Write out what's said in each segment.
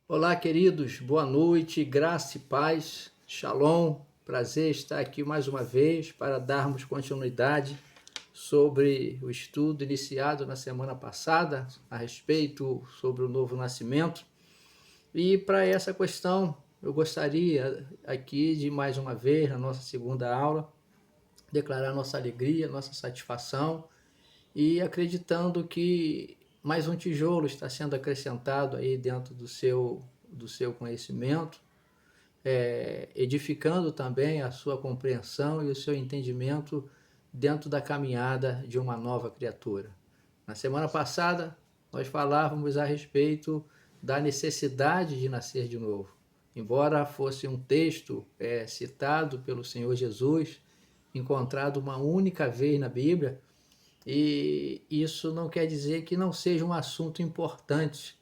Olá, queridos, boa noite, graça e paz, shalom. Prazer estar aqui mais uma vez para darmos continuidade sobre o estudo iniciado na semana passada a respeito sobre o novo nascimento. E para essa questão, eu gostaria aqui de mais uma vez, na nossa segunda aula, declarar nossa alegria, nossa satisfação e acreditando que mais um tijolo está sendo acrescentado aí dentro do seu conhecimento, edificando também a sua compreensão e o seu entendimento dentro da caminhada de uma nova criatura. Na semana passada, nós falávamos a respeito da necessidade de nascer de novo. Embora fosse um texto citado pelo Senhor Jesus, encontrado uma única vez na Bíblia, e isso não quer dizer que não seja um assunto importante,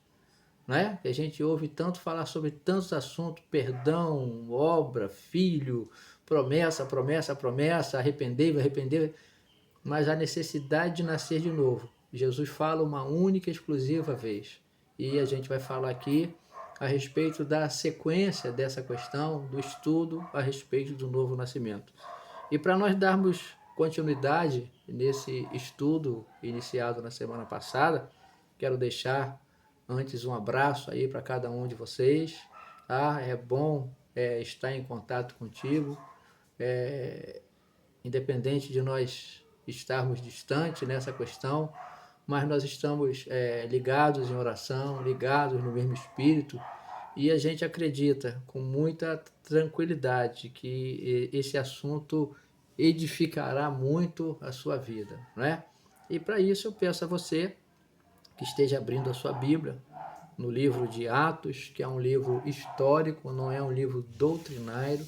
né? Que a gente ouve tanto falar sobre tantos assuntos: perdão, obra, filho, promessa, promessa, promessa, arrependei-vos, arrependei-vos, mas a necessidade de nascer de novo. Jesus fala uma única e exclusiva vez. E a gente vai falar aqui a respeito da sequência dessa questão, do estudo a respeito do novo nascimento. E para nós darmos continuidade nesse estudo iniciado na semana passada, quero deixar antes um abraço aí para cada um de vocês. Tá? É bom estar em contato contigo, independente de nós estarmos distantes nessa questão, mas nós estamos ligados em oração, ligados no mesmo espírito, e a gente acredita com muita tranquilidade que esse assunto edificará muito a sua vida, né? E para isso eu peço a você que esteja abrindo a sua Bíblia no livro de Atos, que é um livro histórico, não é um livro doutrinário.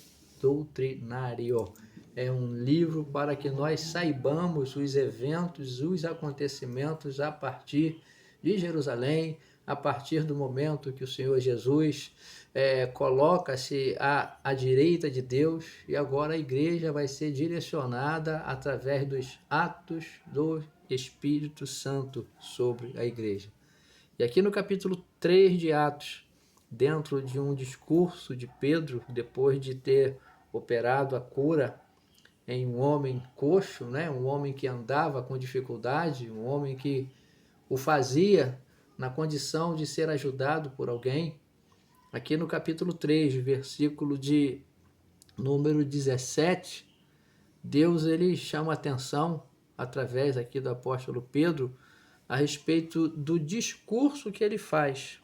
É um livro para que nós saibamos os eventos, os acontecimentos a partir de Jerusalém, a partir do momento que o Senhor Jesus coloca-se à direita de Deus, e agora a igreja vai ser direcionada através dos atos do Espírito Santo sobre a igreja. E aqui no capítulo 3 de Atos, dentro de um discurso de Pedro, depois de ter operado a cura em um homem coxo, né? Um homem que andava com dificuldade, um homem que o fazia na condição de ser ajudado por alguém. Aqui no capítulo 3, versículo de número 17, Deus ele chama a atenção, através aqui do apóstolo Pedro, a respeito do discurso que ele faz,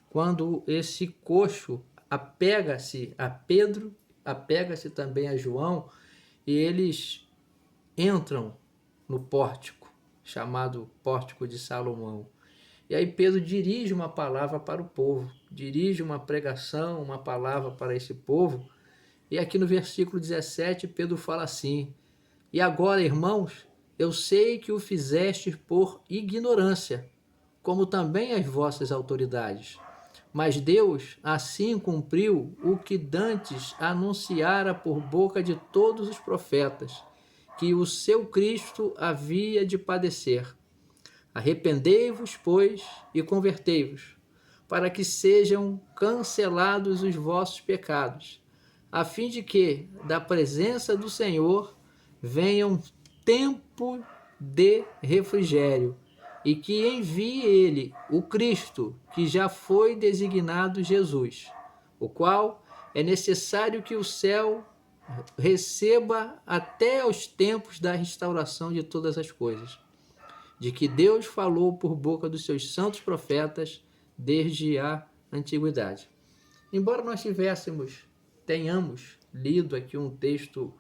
quando esse coxo apega-se a Pedro, apega-se também a João, e eles entram no pórtico, chamado Pórtico de Salomão. E aí Pedro dirige uma palavra para o povo, dirige uma pregação, uma palavra para esse povo. E aqui no versículo 17, Pedro fala assim: e agora, irmãos, eu sei que o fizestes por ignorância, como também as vossas autoridades. Mas Deus assim cumpriu o que dantes anunciara por boca de todos os profetas, que o seu Cristo havia de padecer. Arrependei-vos, pois, e convertei-vos, para que sejam cancelados os vossos pecados, a fim de que, da presença do Senhor, venham tempo de refrigério, e que envie ele, o Cristo, que já foi designado Jesus, o qual é necessário que o céu receba até os tempos da restauração de todas as coisas, de que Deus falou por boca dos seus santos profetas desde a antiguidade. Embora nós tenhamos lido aqui um texto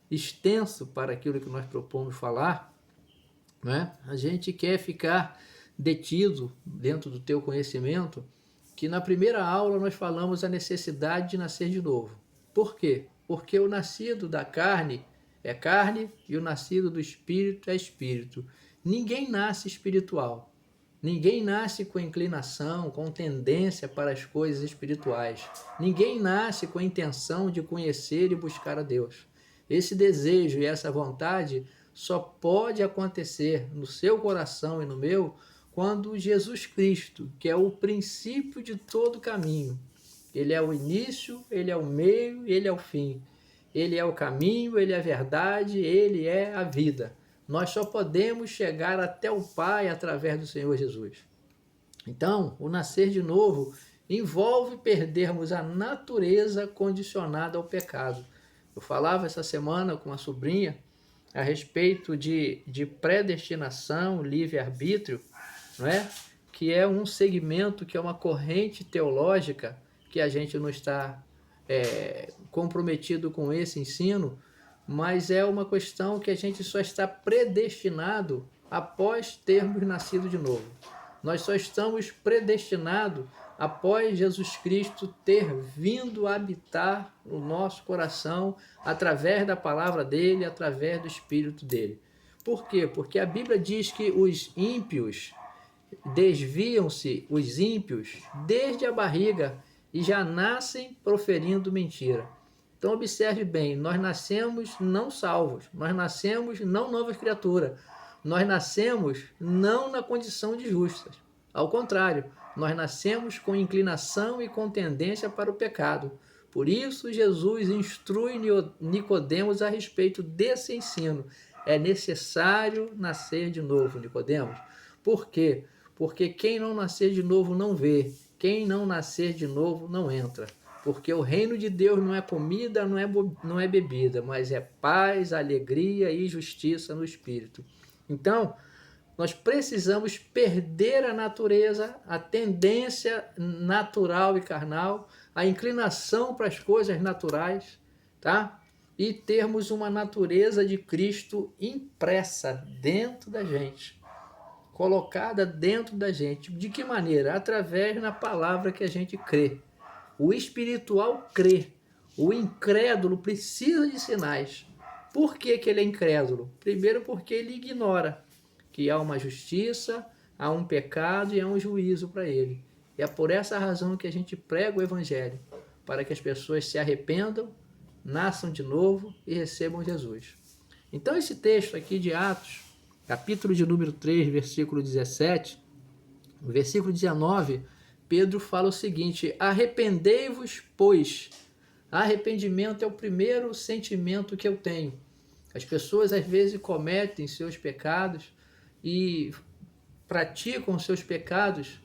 extenso para aquilo que nós propomos falar, né? A gente quer ficar detido dentro do teu conhecimento que na primeira aula nós falamos a necessidade de nascer de novo. Por quê? Porque o nascido da carne é carne e o nascido do espírito é espírito. Ninguém nasce espiritual. Ninguém nasce com inclinação, com tendência para as coisas espirituais. Ninguém nasce com a intenção de conhecer e buscar a Deus. Esse desejo e essa vontade só pode acontecer no seu coração e no meu quando Jesus Cristo, que é o princípio de todo caminho, ele é o início, ele é o meio, ele é o fim. Ele é o caminho, ele é a verdade, ele é a vida. Nós só podemos chegar até o Pai através do Senhor Jesus. Então, o nascer de novo envolve perdermos a natureza condicionada ao pecado. Eu falava essa semana com uma sobrinha a respeito de predestinação, livre-arbítrio, não é? Que é um segmento, que é uma corrente teológica, que a gente não está comprometido com esse ensino, mas é uma questão que a gente só está predestinado após termos nascido de novo. Nós só estamos predestinados após Jesus Cristo ter vindo habitar o nosso coração através da palavra dele, através do Espírito dele. Por quê? Porque a Bíblia diz que os ímpios desviam-se, os ímpios, desde a barriga e já nascem proferindo mentira. Então observe bem, nós nascemos não salvos, nós nascemos não novas criaturas, nós nascemos não na condição de justas. Ao contrário, nós nascemos com inclinação e com tendência para o pecado. Por isso Jesus instrui Nicodemos a respeito desse ensino. É necessário nascer de novo, Nicodemos. Por quê? Porque quem não nascer de novo não vê, quem não nascer de novo não entra. Porque o reino de Deus não é comida, não é bebida, mas é paz, alegria e justiça no Espírito. Então, nós precisamos perder a natureza, a tendência natural e carnal, a inclinação para as coisas naturais, tá? E termos uma natureza de Cristo impressa dentro da gente, colocada dentro da gente. De que maneira? Através da palavra que a gente crê. O espiritual crê, o incrédulo precisa de sinais. Por que que ele é incrédulo? Primeiro porque ele ignora que há uma justiça, há um pecado e há um juízo para ele. E é por essa razão que a gente prega o Evangelho, para que as pessoas se arrependam, nasçam de novo e recebam Jesus. Então esse texto aqui de Atos, capítulo de número 3, versículo 17, no versículo 19, Pedro fala o seguinte: arrependei-vos, pois. Arrependimento é o primeiro sentimento que eu tenho. As pessoas às vezes cometem seus pecados e praticam seus pecados,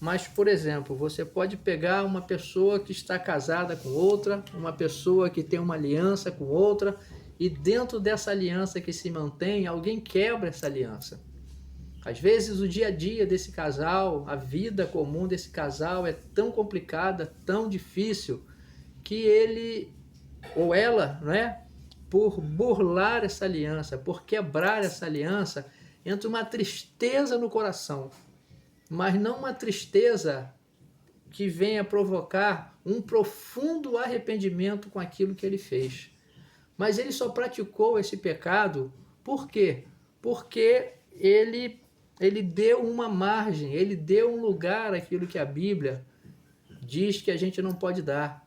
mas, por exemplo, você pode pegar uma pessoa que está casada com outra, uma pessoa que tem uma aliança com outra, e dentro dessa aliança que se mantém, alguém quebra essa aliança. Às vezes o dia a dia desse casal, a vida comum desse casal é tão complicada, tão difícil, que ele ou ela, né, por burlar essa aliança, por quebrar essa aliança, entra uma tristeza no coração, mas não uma tristeza que venha provocar um profundo arrependimento com aquilo que ele fez. Mas ele só praticou esse pecado, por quê? Porque ele deu uma margem, ele deu um lugar àquilo que a Bíblia diz que a gente não pode dar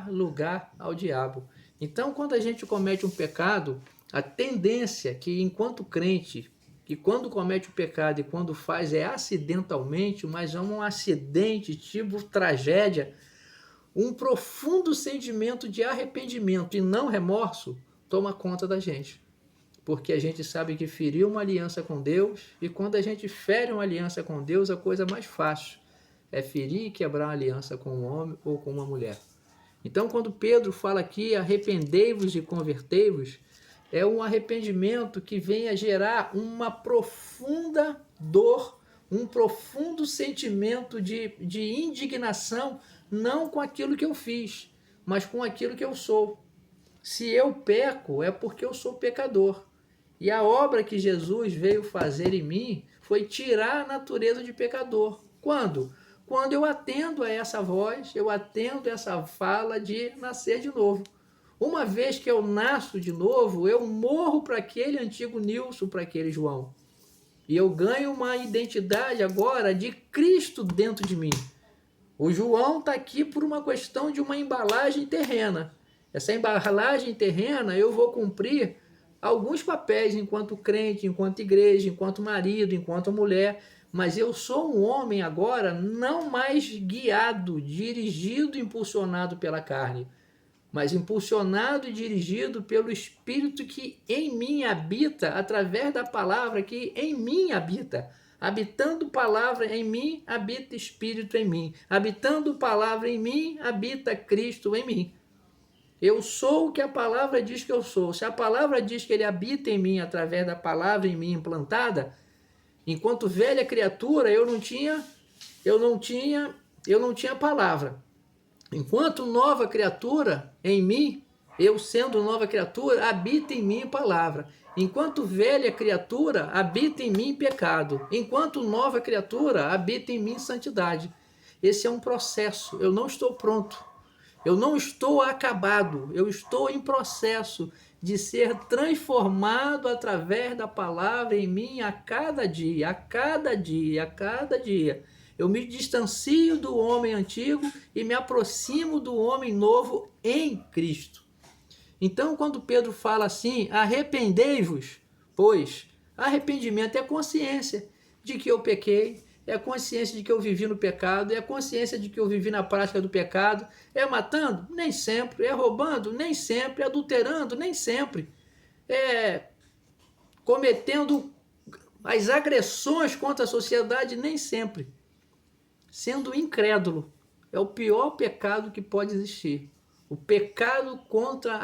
lugar ao diabo. Então, quando a gente comete um pecado, a tendência que, enquanto crente, que quando comete o pecado e quando faz é acidentalmente, mas é um acidente, tipo tragédia, um profundo sentimento de arrependimento e não remorso toma conta da gente. Porque a gente sabe que feriu uma aliança com Deus, e quando a gente fere uma aliança com Deus, a coisa mais fácil é ferir e quebrar uma aliança com um homem ou com uma mulher. Então, quando Pedro fala aqui, arrependei-vos e convertei-vos, é um arrependimento que vem a gerar uma profunda dor, um profundo sentimento de indignação, não com aquilo que eu fiz, mas com aquilo que eu sou. Se eu peco, é porque eu sou pecador. E a obra que Jesus veio fazer em mim foi tirar a natureza de pecador. Quando? Quando eu atendo a essa voz, eu atendo a essa fala de nascer de novo. Uma vez que eu nasço de novo, eu morro para aquele antigo Nilson, para aquele João. E eu ganho uma identidade agora de Cristo dentro de mim. O João está aqui por uma questão de uma embalagem terrena. Essa embalagem terrena eu vou cumprir alguns papéis enquanto crente, enquanto igreja, enquanto marido, enquanto mulher, mas eu sou um homem agora não mais guiado, dirigido, impulsionado pela carne, mas impulsionado e dirigido pelo Espírito que em mim habita, através da palavra que em mim habita. Habitando palavra em mim, habita Espírito em mim. Habitando palavra em mim, habita Cristo em mim. Eu sou o que a palavra diz que eu sou. Se a palavra diz que ele habita em mim através da palavra em mim implantada, enquanto velha criatura, eu não tinha palavra. Enquanto nova criatura em mim, eu sendo nova criatura, habita em mim palavra. Enquanto velha criatura, habita em mim pecado. Enquanto nova criatura, habita em mim santidade. Esse é um processo. Eu não estou pronto. Eu não estou acabado. Eu estou em processo de ser transformado através da palavra em mim a cada dia, a cada dia, a cada dia. Eu me distancio do homem antigo e me aproximo do homem novo em Cristo. Então, quando Pedro fala assim, arrependei-vos, pois arrependimento é consciência de que eu pequei, é consciência de que eu vivi no pecado, é consciência de que eu vivi na prática do pecado. É matando? Nem sempre. É roubando? Nem sempre. É adulterando? Nem sempre. É cometendo as agressões contra a sociedade? Nem sempre. Sendo incrédulo. É o pior pecado que pode existir. O pecado contra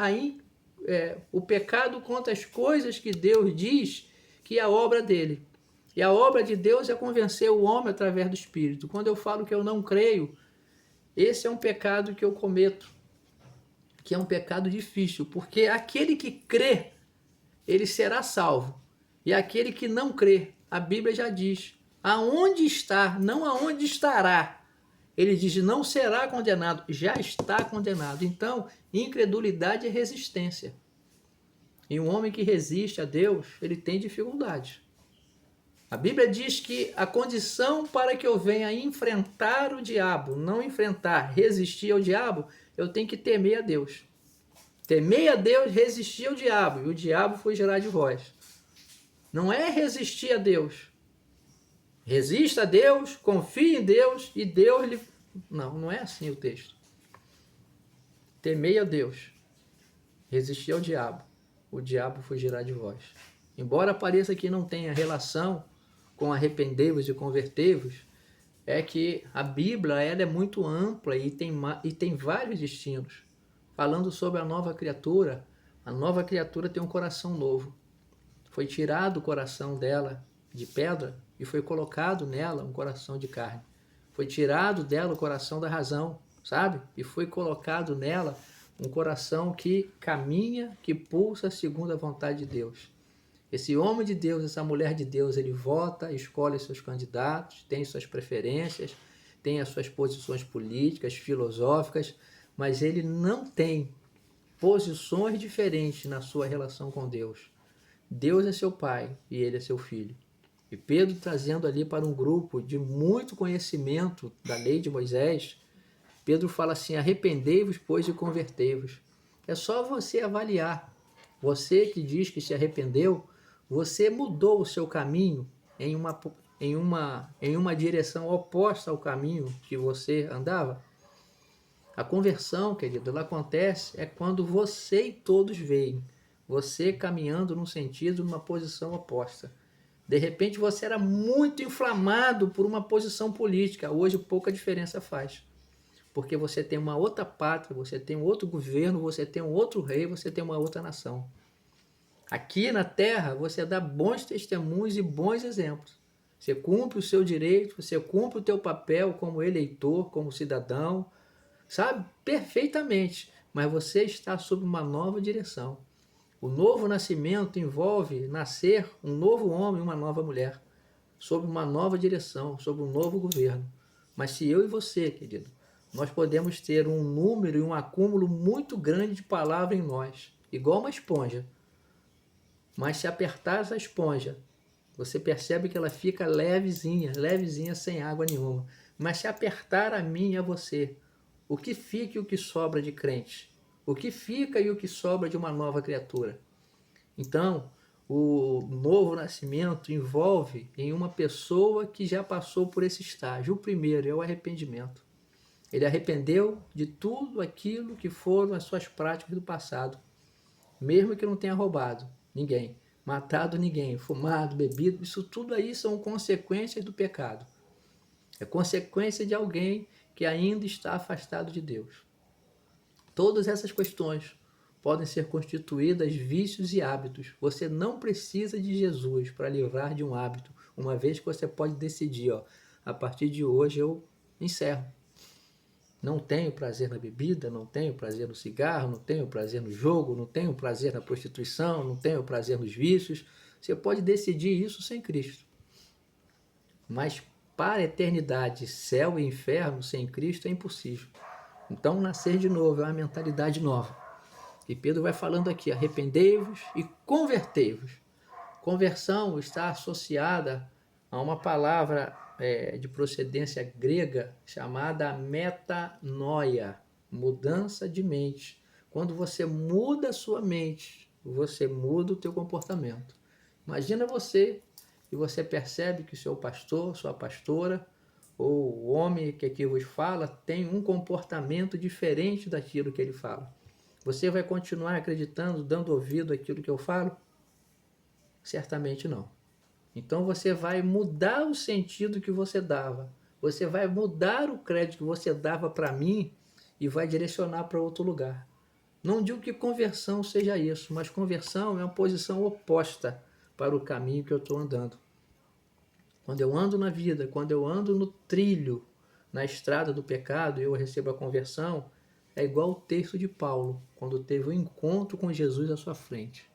o pecado contra as coisas que Deus diz que é a obra dele. E a obra de Deus é convencer o homem através do Espírito. Quando eu falo que eu não creio, esse é um pecado que eu cometo, que é um pecado difícil, porque aquele que crê, ele será salvo. E aquele que não crê, a Bíblia já diz, aonde está, não aonde estará. Ele diz, não será condenado, já está condenado. Então, incredulidade é resistência. E um homem que resiste a Deus, ele tem dificuldade. A Bíblia diz que a condição para que eu venha enfrentar o diabo, não enfrentar, resistir ao diabo, eu tenho que temer a Deus. Temer a Deus, resistir ao diabo, e o diabo fugirá de vós. Não é resistir a Deus. Resista a Deus, confie em Deus e Deus lhe... Não é assim o texto. Temei a Deus, resistir ao diabo, o diabo fugirá de vós. Embora pareça que não tenha relação com arrependei-vos e convertei-vos, é que a Bíblia ela é muito ampla e tem vários destinos. Falando sobre a nova criatura tem um coração novo. Foi tirado o coração dela de pedra e foi colocado nela um coração de carne. Foi tirado dela o coração da razão, sabe? E foi colocado nela um coração que caminha, que pulsa segundo a vontade de Deus. Esse homem de Deus, essa mulher de Deus, ele vota, escolhe seus candidatos, tem suas preferências, tem as suas posições políticas, filosóficas, mas ele não tem posições diferentes na sua relação com Deus. Deus é seu pai e ele é seu filho. E Pedro, trazendo ali para um grupo de muito conhecimento da lei de Moisés, Pedro fala assim, arrependei-vos, pois, e convertei-vos. É só você avaliar. Você que diz que se arrependeu, você mudou o seu caminho em uma direção oposta ao caminho que você andava? A conversão, querido, ela acontece quando você e todos veem você caminhando num sentido, numa posição oposta. De repente você era muito inflamado por uma posição política, hoje pouca diferença faz. Porque você tem uma outra pátria, você tem um outro governo, você tem um outro rei, você tem uma outra nação. Aqui na terra você dá bons testemunhos e bons exemplos. Você cumpre o seu direito, você cumpre o teu papel como eleitor, como cidadão, sabe? Perfeitamente. Mas você está sob uma nova direção. O novo nascimento envolve nascer um novo homem e uma nova mulher, sob uma nova direção, sob um novo governo. Mas se eu e você, querido, nós podemos ter um número e um acúmulo muito grande de palavra em nós, igual uma esponja. Mas se apertar essa esponja, você percebe que ela fica levezinha, levezinha, sem água nenhuma. Mas se apertar a mim e a você, o que fica e o que sobra de crente? O que fica e o que sobra de uma nova criatura? Então, O novo nascimento envolve em uma pessoa que já passou por esse estágio. O primeiro é o arrependimento. Ele arrependeu de tudo aquilo que foram as suas práticas do passado, mesmo que não tenha roubado ninguém, matado ninguém, fumado, bebido, isso tudo aí são consequências do pecado. É consequência de alguém que ainda está afastado de Deus. Todas essas questões podem ser constituídas vícios e hábitos. Você não precisa de Jesus para livrar de um hábito, uma vez que você pode decidir, a partir de hoje eu encerro. Não tenho prazer na bebida, não tenho prazer no cigarro, não tenho prazer no jogo, não tenho prazer na prostituição, não tenho prazer nos vícios. Você pode decidir isso sem Cristo. Mas para a eternidade, céu e inferno, sem Cristo é impossível. Então, nascer de novo é uma mentalidade nova. E Pedro vai falando aqui, arrependei-vos e convertei-vos. Conversão está associada a uma palavra de procedência grega chamada metanoia, mudança de mente. Quando você muda a sua mente, você muda o teu comportamento. Imagina você e você percebe que o seu pastor, sua pastora, ou o homem que aqui vos fala, tem um comportamento diferente daquilo que ele fala. Você vai continuar acreditando, dando ouvido àquilo que eu falo? Certamente não. Então você vai mudar o sentido que você dava. Você vai mudar o crédito que você dava para mim e vai direcionar para outro lugar. Não digo que conversão seja isso, mas conversão é uma posição oposta para o caminho que eu estou andando. Quando eu ando na vida, quando eu ando no trilho, na estrada do pecado, e eu recebo a conversão, é igual o texto de Paulo, quando teve um encontro com Jesus à sua frente.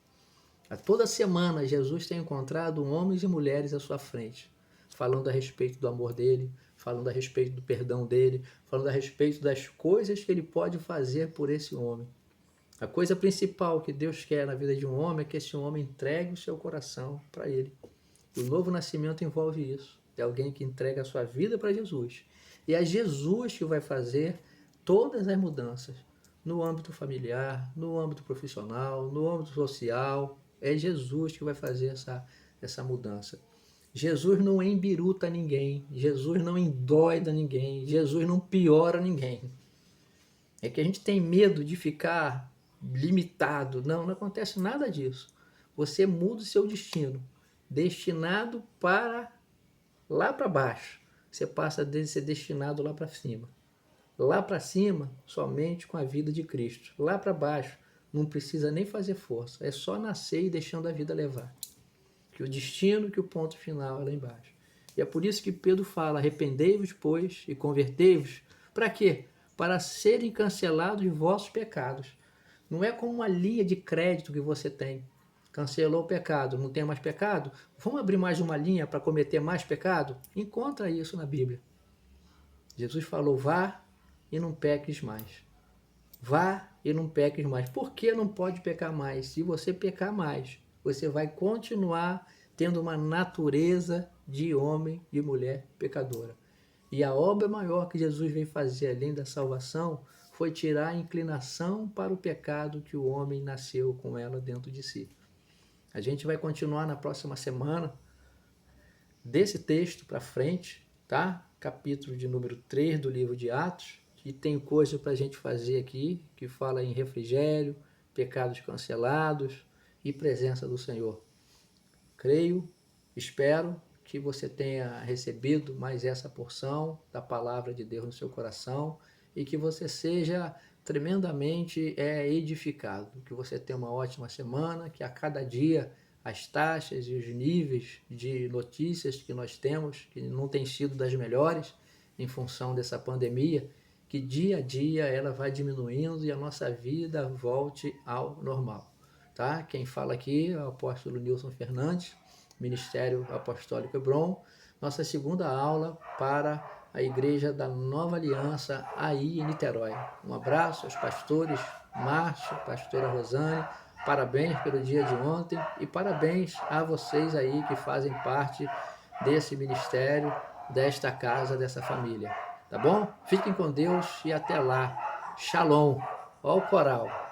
A toda semana, Jesus tem encontrado homens e mulheres à sua frente, falando a respeito do amor dele, falando a respeito do perdão dele, falando a respeito das coisas que ele pode fazer por esse homem. A coisa principal que Deus quer na vida de um homem é que esse homem entregue o seu coração para ele. O novo nascimento envolve isso. É alguém que entrega a sua vida para Jesus. E é Jesus que vai fazer todas as mudanças no âmbito familiar, no âmbito profissional, no âmbito social. É Jesus que vai fazer essa mudança. Jesus não embiruta ninguém, Jesus não endoida ninguém, Jesus não piora ninguém. É que a gente tem medo de ficar limitado. Não acontece nada disso. Você muda o seu destino, destinado para lá para baixo. Você passa a ser destinado lá para cima. Lá para cima, somente com a vida de Cristo. Lá para baixo, não precisa nem fazer força. É só nascer e deixando a vida levar. Que o destino, que o ponto final é lá embaixo. E é por isso que Pedro fala, arrependei-vos, pois, e convertei-vos. Para quê? Para serem cancelados os vossos pecados. Não é como uma linha de crédito que você tem. Cancelou o pecado, não tem mais pecado? Vamos abrir mais uma linha para cometer mais pecado? Encontra isso na Bíblia. Jesus falou, vá e não peques mais. Vá e não peques mais. Por que não pode pecar mais? Se você pecar mais, você vai continuar tendo uma natureza de homem e mulher pecadora. E a obra maior que Jesus veio fazer, além da salvação, foi tirar a inclinação para o pecado que o homem nasceu com ela dentro de si. A gente vai continuar na próxima semana desse texto para frente, tá? Capítulo de número 3 do livro de Atos, e tem coisa para a gente fazer aqui, que fala em refrigério, pecados cancelados e presença do Senhor. Creio, espero que você tenha recebido mais essa porção da palavra de Deus no seu coração e que você seja tremendamente edificado, que você tenha uma ótima semana, que a cada dia as taxas e os níveis de notícias que nós temos, que não têm sido das melhores em função dessa pandemia, que dia a dia ela vai diminuindo e a nossa vida volte ao normal. Tá? Quem fala aqui é o apóstolo Nilson Fernandes, Ministério Apostólico Hebron, nossa segunda aula para a Igreja da Nova Aliança aí em Niterói. Um abraço aos pastores Márcio, pastora Rosane, parabéns pelo dia de ontem e parabéns a vocês aí que fazem parte desse ministério, desta casa, dessa família. Tá bom? Fiquem com Deus e até lá. Shalom. Ó o coral.